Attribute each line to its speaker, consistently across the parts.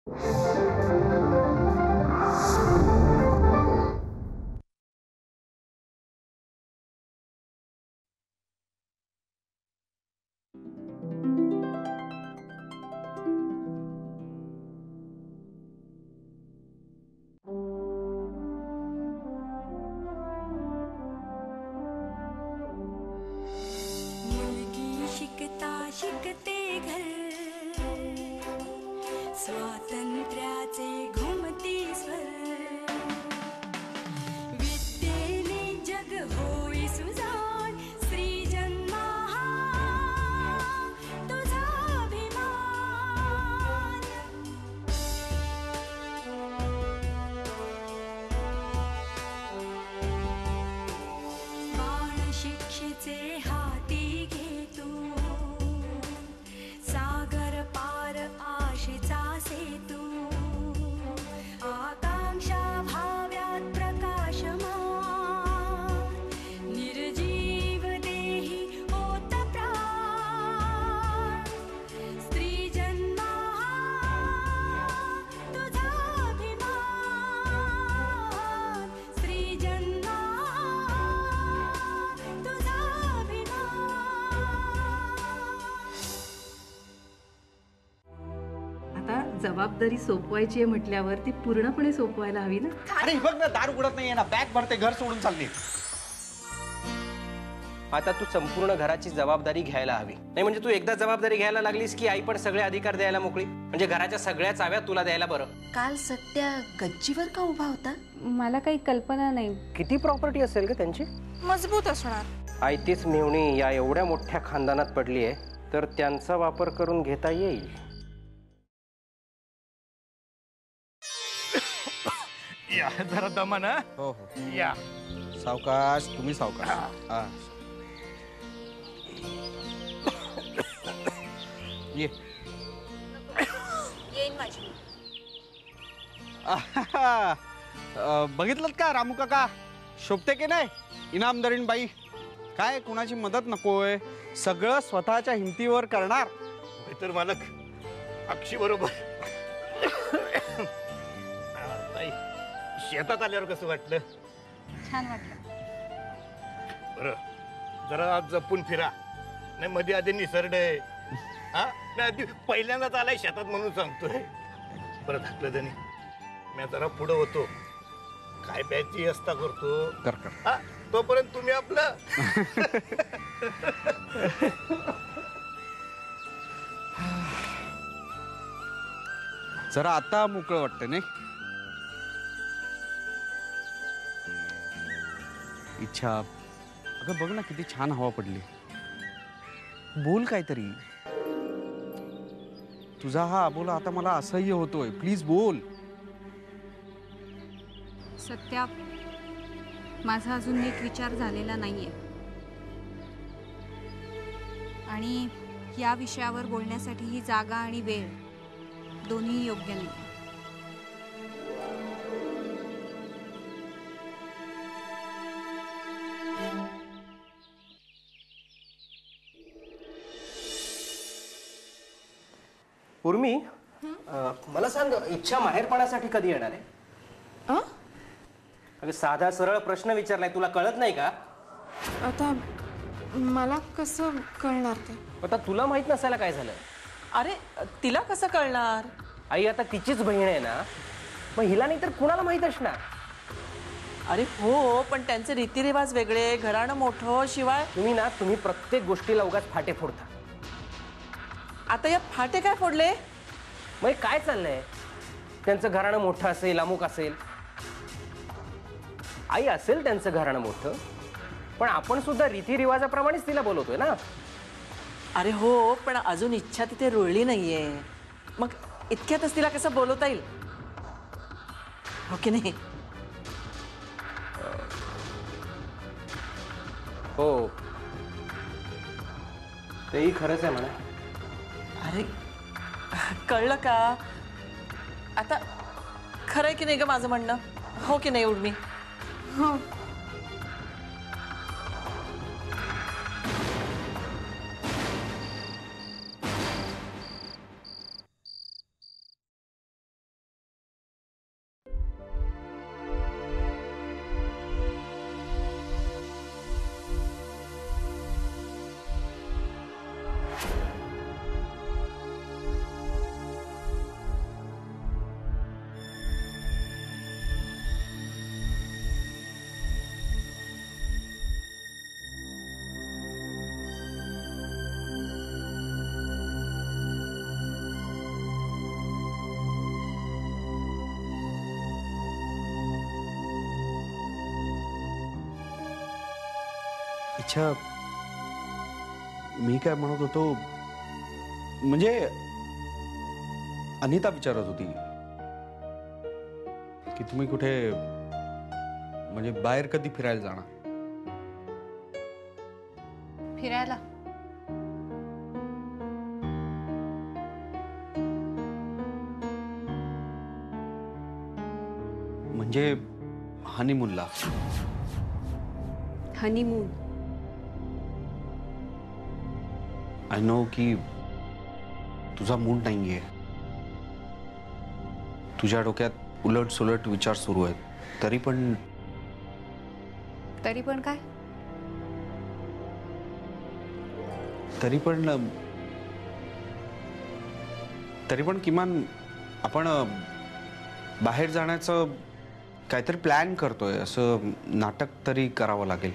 Speaker 1: मुलगी शिकता शिकते घर, स्वातंत्र्याचे घुमती स्वर, विद्येने जग होई सुजाण, स्त्री जन्मा हा तुझा अभिमान. बाळ शिक्षेचे हाती घे तू, सागर पार आशेचा सेतू, आकांक्षा भाव्यात प्रकाशमान, निर्जीव देही होत प्राण, स्त्री जन्मा हा तुझा अभिमान, स्त्री जन्मा तुझा अभिमान.
Speaker 2: आता जबाबदारी सोपवायची आहे म्हटल्यावर ती पूर्णपणे सोपवायला हवी ना.
Speaker 3: अरे हे बघ ना, दार उघडत नाहीये ना, बॅग भरते, घर सोडून चालली.
Speaker 4: आता तू संपूर्ण घराची जबाबदारी घ्यायला हवी. नाही म्हणजे तू एकदा जबाबदारी घ्यायला लागलीस की आई पण सगळे अधिकार द्यायला मोकळी. म्हणजे घराच्या सगळ्या चाव्या तुला द्यायला बरं.
Speaker 5: काल सत्या गच्चीवर का उभा होता?
Speaker 6: मला काही कल्पना नाही.
Speaker 4: किती प्रॉपर्टी असेल का त्यांची?
Speaker 5: मजबूत असणार.
Speaker 4: आयतीच मेहुणी या एवढ्या मोठ्या खानदानात पडली आहे, तर त्यांचा वापर करून घेता येईल.
Speaker 7: या जरा दमन.
Speaker 3: हो हो,
Speaker 7: या
Speaker 3: सावकाश, तुम्ही सावकाश. हा. ये.
Speaker 5: येईन माझी.
Speaker 3: बघितलं का रामू काका, शोभते की नाही इनामदारीन बाई? काय कुणाची मदत नकोय, सगळं स्वतःच्या हिमतीवर करणार.
Speaker 7: तर मालक अक्षी बरोबर. शेतात आल्यावर कसं वाटलं?
Speaker 6: छान वाटलं.
Speaker 7: बरं, जरा जपून फिरा. नाही मध्ये आधी निसर्ड आहे. हा नाही, आधी पहिल्यांदाच आलाय शेतात म्हणून सांगतोय. बरं थाकलं त्याने. मी जरा पुढं होतो, काय प्यायची व्यवस्था करतो.
Speaker 3: कर कर.
Speaker 7: हा तोपर्यंत तुम्ही आपलं.
Speaker 3: जरा आता मोकळं वाटतं नाही? इच्छा, अगं बघ ना किती छान हवा पडली. बोल काहीतरी. तुझा हा अबोला आता मला असह्य होतोय. प्लीज बोल.
Speaker 6: सत्या, माझा अजून नीट विचार झालेला नाहीये आणि या विषयावर बोलण्यासाठी ही जागा आणि वेळ दोन्ही योग्य नाही.
Speaker 4: उर्मी, मला सांग, इच्छा माहेरपणासाठी कधी येणार आहे? अगं साधा सरळ प्रश्न विचारलाय, तुला कळत नाही का?
Speaker 8: आता मला कसं कळणार ते?
Speaker 4: आता तुला माहित नसायला काय झालं?
Speaker 5: अरे तिला कसं कळणार?
Speaker 4: आई आता तिचीच बहीण आहे ना, मग हिला नाही तर कुणाला माहित असणार?
Speaker 5: अरे हो, पण त्यांचे रीतिरिवाज वेगळे, घराणं मोठं, शिवाय
Speaker 4: तुम्ही प्रत्येक गोष्टीला उगाच फाटे फोडता.
Speaker 5: आता यात फाटे काय फोडले?
Speaker 4: मग काय चाललंय? त्यांचं घराणं मोठं असेल, अमुक असेल. आई असेल त्यांचं घराणं मोठं, पण आपण सुद्धा रीतिरिवाजाप्रमाणेच तिला बोलवतोय ना.
Speaker 5: अरे हो, पण अजून इच्छा तिथे रुळली नाहीये. मग इतक्यातच तिला कसं बोलवता येईल? हो की नाही?
Speaker 4: हो, तेही खरंच आहे म्हणा.
Speaker 5: अरे कळलं का आता? खरंय की नाही ग माझं म्हणणं? हो की नाही उर्मी?
Speaker 8: हो.
Speaker 3: अच्छा, मी काय म्हणत होतो, म्हणजे अनिता विचारत होती की तुम्ही कुठे म्हणजे बाहेर कधी फिरायला जाणार?
Speaker 6: फिरायला
Speaker 3: म्हणजे हनीमूनला.
Speaker 6: हनीमून?
Speaker 3: आय नो की तुझा मूड नाहीये, तुझ्या डोक्यात उलट सुलट विचार सुरू आहेत, तरी पण
Speaker 6: काय?
Speaker 3: तरी पण किमान आपण बाहेर जाण्याचं काहीतरी प्लॅन करतोय, असं नाटक तरी करावं लागेल.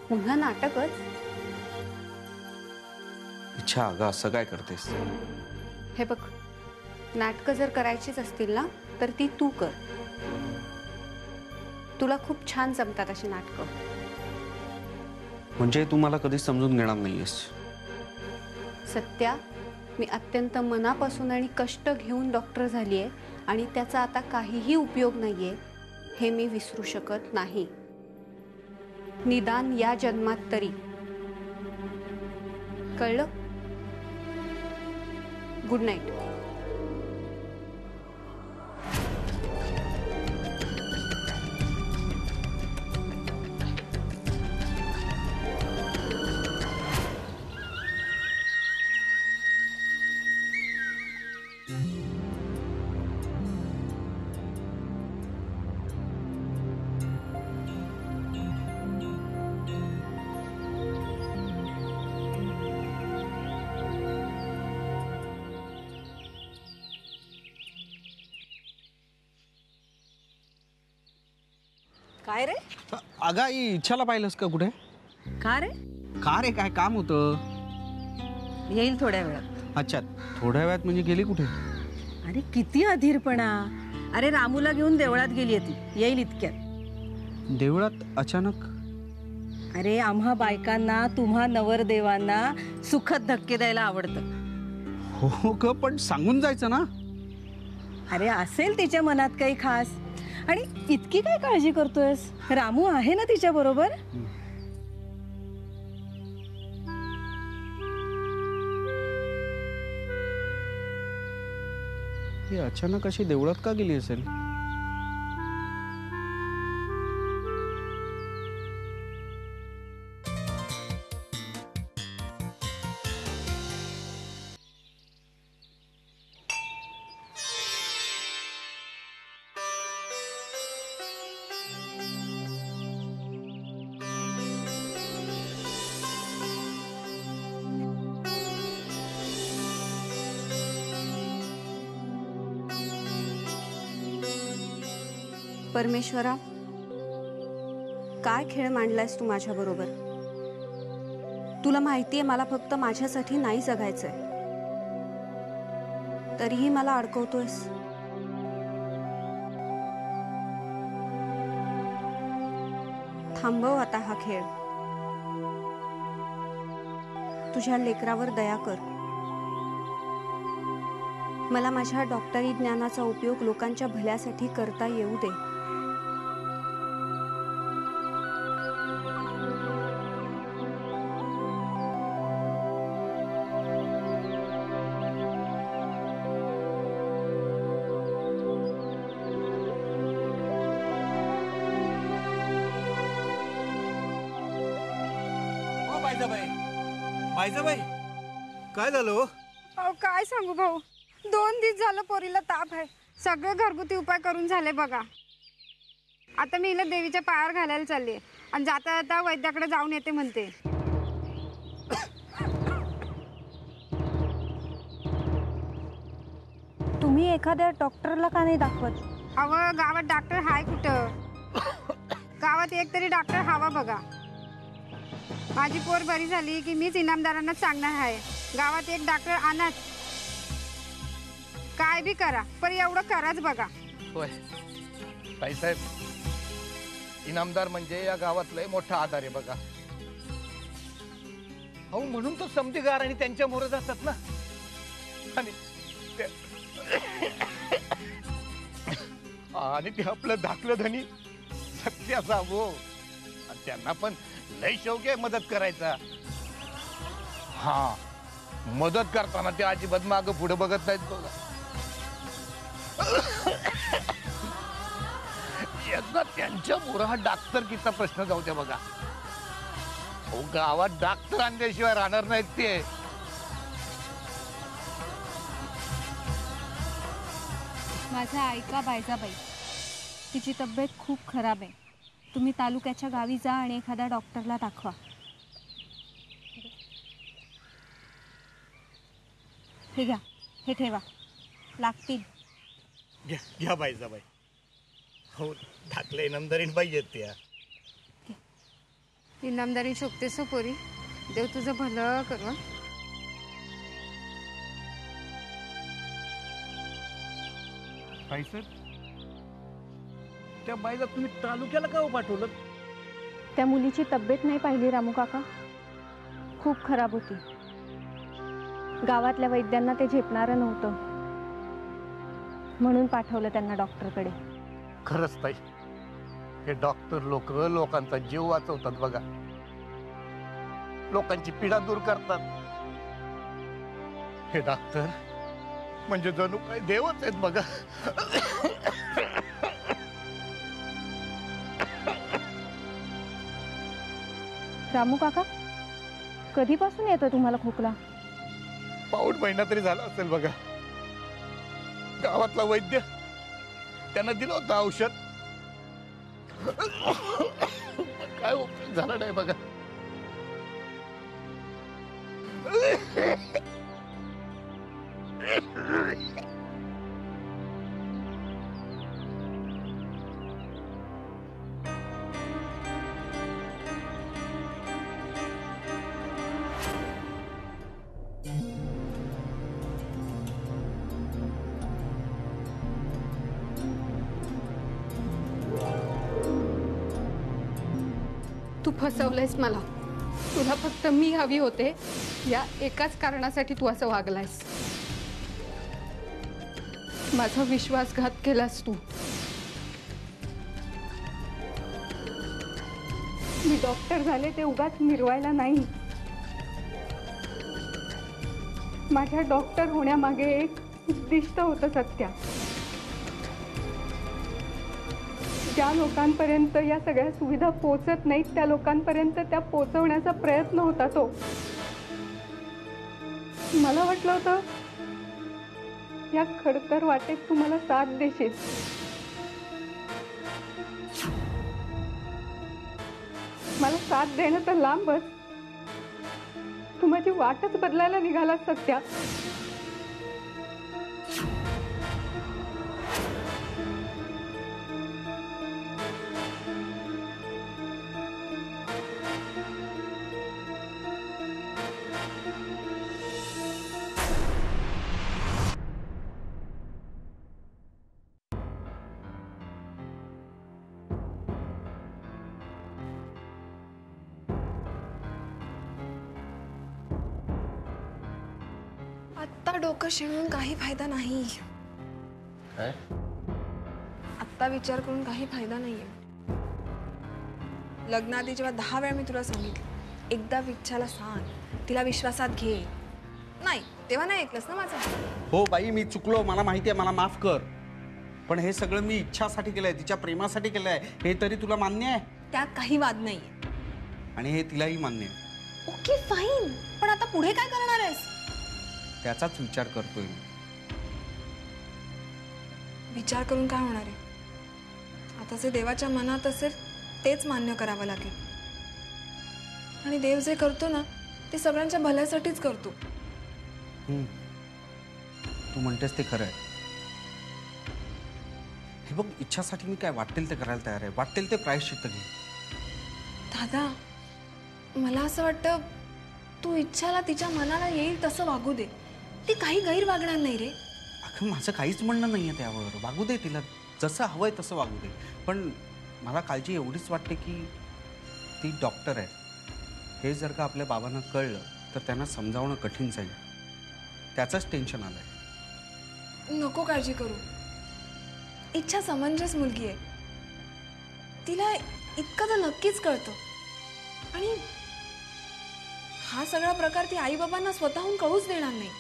Speaker 6: पुन्हा नाटकच?
Speaker 3: अच्छा अगं, असं काय करतेस?
Speaker 6: हे बघ, नाटकं जर करायचीच असतील ना तर ती तू कर. तुला खूप छान जमतात अशी नाटकं.
Speaker 3: म्हणजे तू मला कधीच समजून घेणार नाहीयेस.
Speaker 6: सत्या, मी अत्यंत मनापासून आणि कष्ट घेऊन डॉक्टर झालीये आणि त्याचा आता काहीही उपयोग नाहीये हे मी विसरू शकत नाही. निदान या जन्मात तरी. कळलं? Good night.
Speaker 5: काय रे?
Speaker 3: अगं आई, इच्छाला पाहिलंस का कुठे?
Speaker 5: का रे?
Speaker 3: का रे, काय काम होतं?
Speaker 5: येईल थोड्या वेळात.
Speaker 3: अच्छा, थोड्या वेळात म्हणजे गेली कुठे?
Speaker 5: अरे किती अधीरपणा. अरे रामूला घेऊन देवळात गेली ती, येईल इतक्यात.
Speaker 3: देवळात अचानक?
Speaker 5: अरे आम्हा बायकांना, तुम्हा नवरदेवांना सुखद धक्के द्यायला आवडतं.
Speaker 3: हो ग, पण सांगून जायचं ना.
Speaker 5: अरे असेल तिच्या मनात काही खास. आणि इतकी काय काळजी करतोयस? रामू आहे ना तिच्या बरोबर.
Speaker 3: ही अचानक अशी देवळात का गेली असेल?
Speaker 6: परमेश्वरा, काय खेळ मांडलायस तू माझ्या बरोबर? तुला माहितीये मला फक्त माझ्यासाठी नाही जगायचंय, तरीही मला अडकवतोयस. थांबव आता हा खेळ. तुझ्या लेकरावर दया कर. मला माझ्या डॉक्टरी ज्ञानाचा उपयोग लोकांच्या भल्यासाठी करता येऊ दे.
Speaker 9: बाई, काय झालं हो?
Speaker 8: अहो काय सांगू भाऊ, 2 दिवस झालं पोरीला ताप आहे. सगळे घरगुती उपाय करून झाले बघा. आता मी हिला देवीच्या पायावर घालायला चालली आणि जाता जाता वैद्याकडे जाऊन येते म्हणते.
Speaker 6: तुम्ही एखाद्या डॉक्टरला का नाही दाखवत?
Speaker 8: अव गावात डॉक्टर हाय कुठं? गावात एक तरी डॉक्टर हवा बघा. माझी पोर बरी झाली की मीच इनामदारांना सांगणार आहे, गावात एक डॉक्टर आणत. काय बी करा पण एवढं कराच बघा.
Speaker 7: होय ताईसाहेब, इनामदार म्हणजे या गावातला मोठा आधार आहे बघा. अहो म्हणून तो समजेगार आणि त्यांच्या मोर जातात ना. आणि आणि ते आपलं धाकलं धनी सत्याचा हो. त्यांना पण लय शौक आहे मदत करायचा. हा, मदत करताना ते अजिबात मागं पुढे बघत नाहीत बघा. एकदा त्यांच्या मोरा डॉक्टरकीचा प्रश्न जाऊ द्या बघा. अहो गावात डॉक्टर आणल्याशिवाय राहणार नाहीत ते.
Speaker 8: माझा ऐका बायजाबाई, तिची तब्येत खूप खराब आहे. तुम्ही तालुक्याच्या गावी जा आणि एखाद्या डॉक्टरला दाखवा. हे घ्या, हे ठेवा, लागतील.
Speaker 7: घ्या बाईजाबाई. हो, धाकले इनामदारीन बाई आहेत त्या.
Speaker 8: इनामदारी शोभतेस हो पोरी. देव तुझं भलं करू.
Speaker 7: बाई सर, त्या बाईला तुम्ही तालुक्याला का पाठवलं?
Speaker 8: त्या मुलीची तब्येत नाही पाहिली रामू काका, खूप खराब होती. गावातल्या वैद्यांना ते झेपणारं नव्हतं, म्हणून पाठवलं त्यांना डॉक्टरकडे.
Speaker 7: खरंच ताई, हे डॉक्टर लोक लोकांचा जीव वाचवतात बघा. लोकांची पीडा दूर करतात. हे डॉक्टर म्हणजे जणू काही देवच आहेत बघा.
Speaker 8: रामू काका, कधीपासून येतो तुम्हाला खोकला?
Speaker 7: पाऊण महिना तरी झाला असेल बघा. गावातला वैद्य त्यांना दिलं होतं औषध, काय उपयोग झाला नाही बघा.
Speaker 6: तू फसवलंयस मला. तुला फक्त मी हवी होते या एकाच कारणासाठी तू असं वागलायस. माझा विश्वासघात केलास तू.
Speaker 8: मी डॉक्टर झाले ते उगाच मिरवायला नाही. माझ्या डॉक्टर होण्यामागे एक उद्दिष्ट होतं सत्या. ज्या लोकांपर्यंत या सगळ्या सुविधा पोहोचत नाहीत त्या लोकांपर्यंत त्या पोहोचवण्याचा प्रयत्न होता तो. मला वाटलं होतं या खडतर वाटेत तू मला साथ देशील. मला साथ देणं तर लांबच, तू माझी वाटच बदलायला निघालास सत्या.
Speaker 10: आत्ता डोकं शिणून काही फायदा नाही.
Speaker 4: काय?
Speaker 10: आत्ता विचार करून काही फायदा नाहीये. लग्नाआधी जेव्हा 10 वेळा मी तुला सांगितलं, एकदा विच्छाला सांग, तिला विश्वासात घे, नाही तेव्हा नाही ऐकलंस ना माझं.
Speaker 3: हो बाई, मी चुकलो, मला माहिती आहे, मला माफ कर. पण हे सगळं मी इच्छासाठी केलंय, तिच्या प्रेमासाठी केलंय, हे तरी तुला मान्य आहे?
Speaker 10: त्यात काही वाद नाहीये.
Speaker 3: आणि हे तिलाही मान्य आहे.
Speaker 10: ओके फाईन, पण आता पुढे काय करणार आहेस?
Speaker 3: त्याचाच विचार करतोय मी.
Speaker 10: विचार करून काय होणार आहे? आता जे देवाच्या मनात असेल तेच मान्य करावं लागेल. आणि देव जे करतो ना ते सगळ्यांच्या भल्यासाठीच करतो.
Speaker 3: तू म्हणतेस ते खरं आहे. हे बघ, इच्छासाठी मी काय वाटेल ते करायला तयार आहे. वाटेल ते प्रायश्चित्त घे.
Speaker 10: दादा, मला असं वाटतं तू इच्छाला तिच्या मनाला येईल तसं वागू दे. ती काही गैर वागणार नाही रे.
Speaker 3: अगं, माझं काहीच म्हणणं नाहीये त्यावर. वागू दे तिला, जसं हवंय तसं वागू दे. पण मला काळजी एवढीच वाटते की ती डॉक्टर आहे. हे जर का आपल्या बाबांना कळलं तर त्यांना समजावणं कठीण जाईल. त्याचंच टेन्शन आलंय.
Speaker 10: नको काळजी करू. इच्छा समंजस मुलगी आहे. तिला इतकं तर नक्कीच कळतं. आणि हा सगळा प्रकार ती आई बाबांना स्वतःहून कळूच देणार नाही.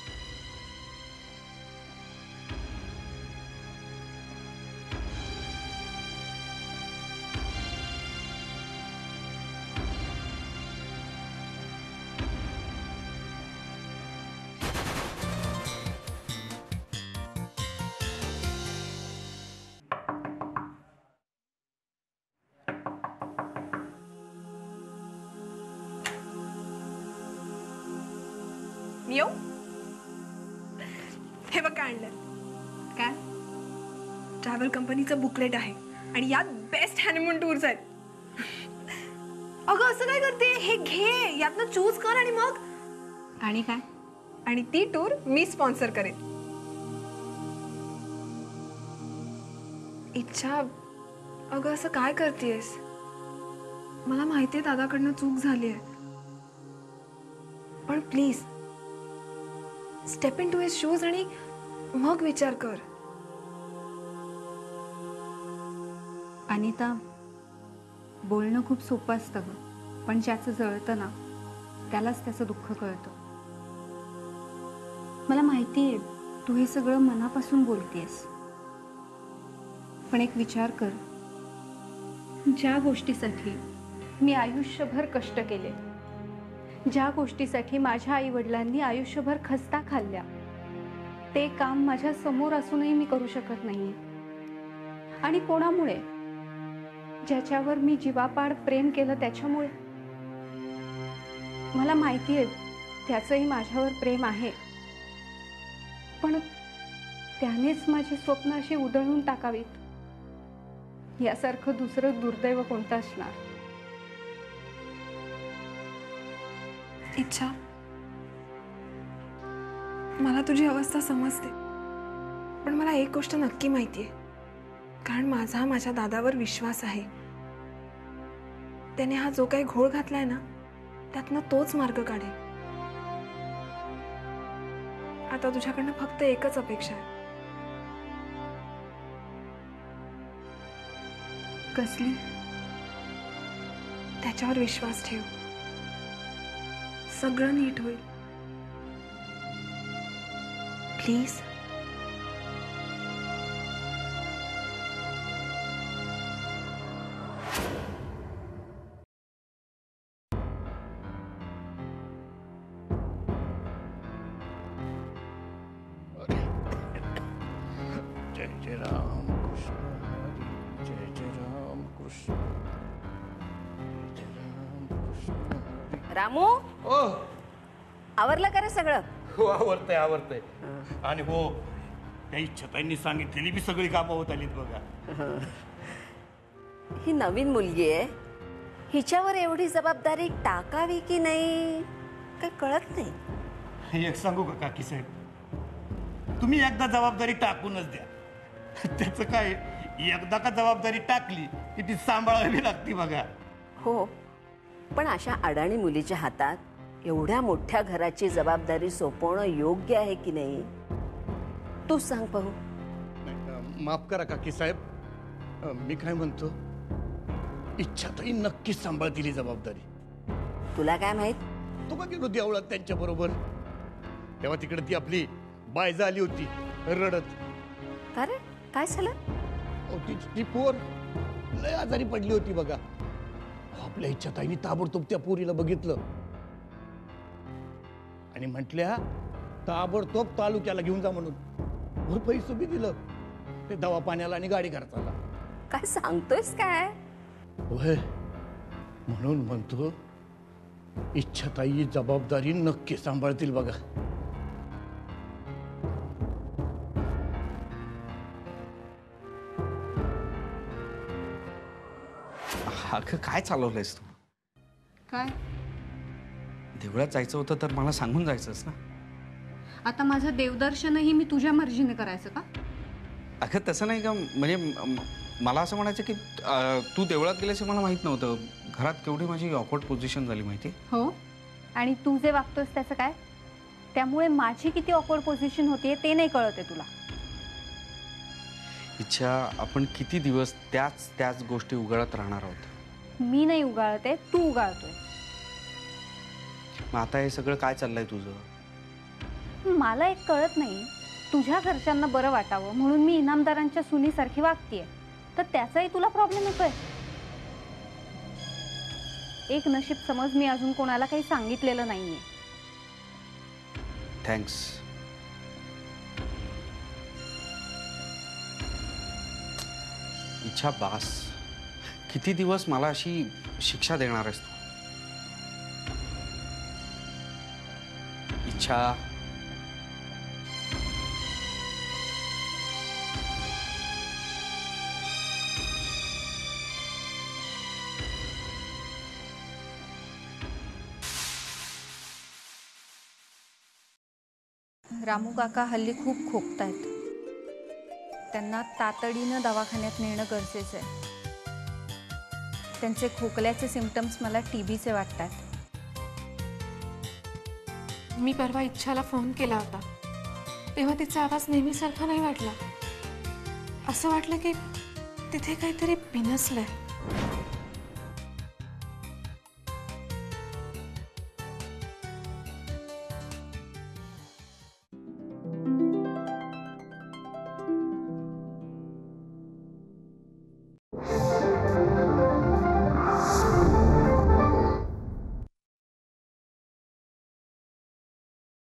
Speaker 10: मी येऊ? हे बघ काय आणलं.
Speaker 2: काय?
Speaker 10: ट्रॅव्हल कंपनीचं बुकलेट आहे आणि यात बेस्ट हनीमून टूर्स आहेत. अगं असं काय करते, हे घे, यातनं चूज कर आणि मग.
Speaker 2: आणि काय?
Speaker 10: आणि ती टूर मी स्पॉन्सर करेन. इच्छा, अगं असं काय करतेस? मला माहितीये दादाकडनं चूक झाली आहे, पण please step into his shoes आणि मग विचार कर.
Speaker 6: अनिता, बोलणं खूप सोपं असतं गं, पण ज्याचं जळतं ना त्यालाच त्याचं दुःख कळतं. मला माहिती आहे तू हे सगळं मनापासून बोलतेस, पण एक विचार कर. ज्या गोष्टीसाठी मी आयुष्यभर कष्ट केले, ज्या गोष्टीसाठी माझ्या आई वडिलांनी आयुष्यभर खस्ता खाल्ल्या, ते काम माझ्या समोर असूनही मी करू शकत नाहीये. आणि कोणामुळे? ज्याच्यावर मी जीवापाड प्रेम केलं त्याच्यामुळे. मला माहिती आहे त्याचंही माझ्यावर प्रेम आहे, पण त्यानेच माझी स्वप्न अशी उधळून टाकावीत यासारखं दुसरं दुर्दैव कोणतं असणार?
Speaker 10: इच्छा, मला तुझी अवस्था समजते, पण मला एक गोष्ट नक्की माहितीये, कारण माझ्या दादावर विश्वास आहे. त्याने हा जो काही घोळ घातलाय ना त्यातनं तोच मार्ग काढेल. आता तुझ्याकडनं फक्त एकच अपेक्षा आहे.
Speaker 6: कसली?
Speaker 10: त्याच्यावर विश्वास ठेव, सगळं नीट होईल. प्लीज.
Speaker 7: जय जय राम कृष्ण हरी, जय जय राम कृष्ण, जय राम कृष्ण हरी.
Speaker 11: रामू,
Speaker 7: ओ
Speaker 11: आवरलं का रे सगळं?
Speaker 7: हो, आवडतंय आवडतंय. आणि हो, त्या इच्छाताईंनी सांगितलेली बी सगळी कामं होत आलीत बघा.
Speaker 11: ही नवीन मुलगी आहे, हिच्यावर एवढी जबाबदारी टाकावी की नाही काय कळत नाही.
Speaker 7: एक सांगू का काकी साहेब, तुम्ही एकदा जबाबदारी टाकूनच द्या. त्याचं काय, एकदा का जबाबदारी टाकली की ती सांभाळावी लागती बघा.
Speaker 11: हो, पण अशा अडाणी मुलीच्या हातात एवढ्या मोठ्या घराची जबाबदारी सोपवणं योग्य आहे की नाही? तू सांग पाहू.
Speaker 7: माफ करा काकी साहेब, मी काय म्हणतो, इच्छाताई नक्कीच सांभाळतील ही जबाबदारी.
Speaker 11: तुला काय माहित?
Speaker 7: तू का गेलो देवळात त्यांच्या बरोबर, तेव्हा तिकडे ती आपली बायजा आली होती रडत.
Speaker 11: का रे, काय झालं?
Speaker 7: ती पोर लय आजारी पडली होती बघा. आपल्या इच्छाताईंनी ताबडतोब त्या पोरीला बघितलं आणि म्हटल्या ताबडतोब तालुक्याला घेऊन जा म्हणून. पैसे बी दिलं ते दवा पाण्याला आणि गाडी खर्चाला.
Speaker 11: काय सांगतोयस काय?
Speaker 7: होय, म्हणून म्हणतो इच्छाताई जबाबदारी नक्की सांभाळतील बघा.
Speaker 3: अगं काय चालवलंयस तू?
Speaker 6: काय?
Speaker 3: देवळात जायचं होतं तर मला सांगून जायचंस ना.
Speaker 6: आता माझं देवदर्शनही मी तुझ्या मर्जीने करायचं का?
Speaker 3: अगं तसं नाही का, म्हणजे मला असं म्हणायचं की तू देवळात गेल्याचं मला माहित नव्हतं. घरात केवढी माझी ऑकवर्ड पोझिशन झाली माहिती.
Speaker 6: हो, आणि तू जे वागतोस त्याचं काय? त्यामुळे माझी किती ऑकवर्ड पोझिशन होतीये ते नाही कळत आहे तुला.
Speaker 3: इच्छा, आपण किती दिवस त्याच गोष्टी उगाळत राहणार आहोत?
Speaker 6: मी नाही उगाळते, तू उगाळतोय.
Speaker 3: मग आता हे सगळं काय चाललंय तुझं?
Speaker 6: मला एक कळत नाही, तुझ्या घरच्यांना बरं वाटावं म्हणून मी इनामदारांच्या सुनीसारखी वागतीये, तर त्याचाही तुला प्रॉब्लेम येतोय. एक नशीब समज मी अजून कोणाला काही सांगितलेलं नाहीये.
Speaker 3: थँक्स. इच्छा, बास. किती दिवस मला अशी शिक्षा देणार आहेस तू? इच्छा,
Speaker 6: रामू काका हल्ली खूप खोकतायत. त्यांना तातडीनं दवाखान्यात नेणं गरजेचं आहे. त्यांचे खोकल्याचे सिम्पटम्स मला टीबीचे वाटतात.
Speaker 10: मी परवा इच्छाला फोन केला होता तेव्हा तिचा आवाज नेहमीसारखा नाही वाटला. असं वाटलं की तिथे काहीतरी बिनसलंय.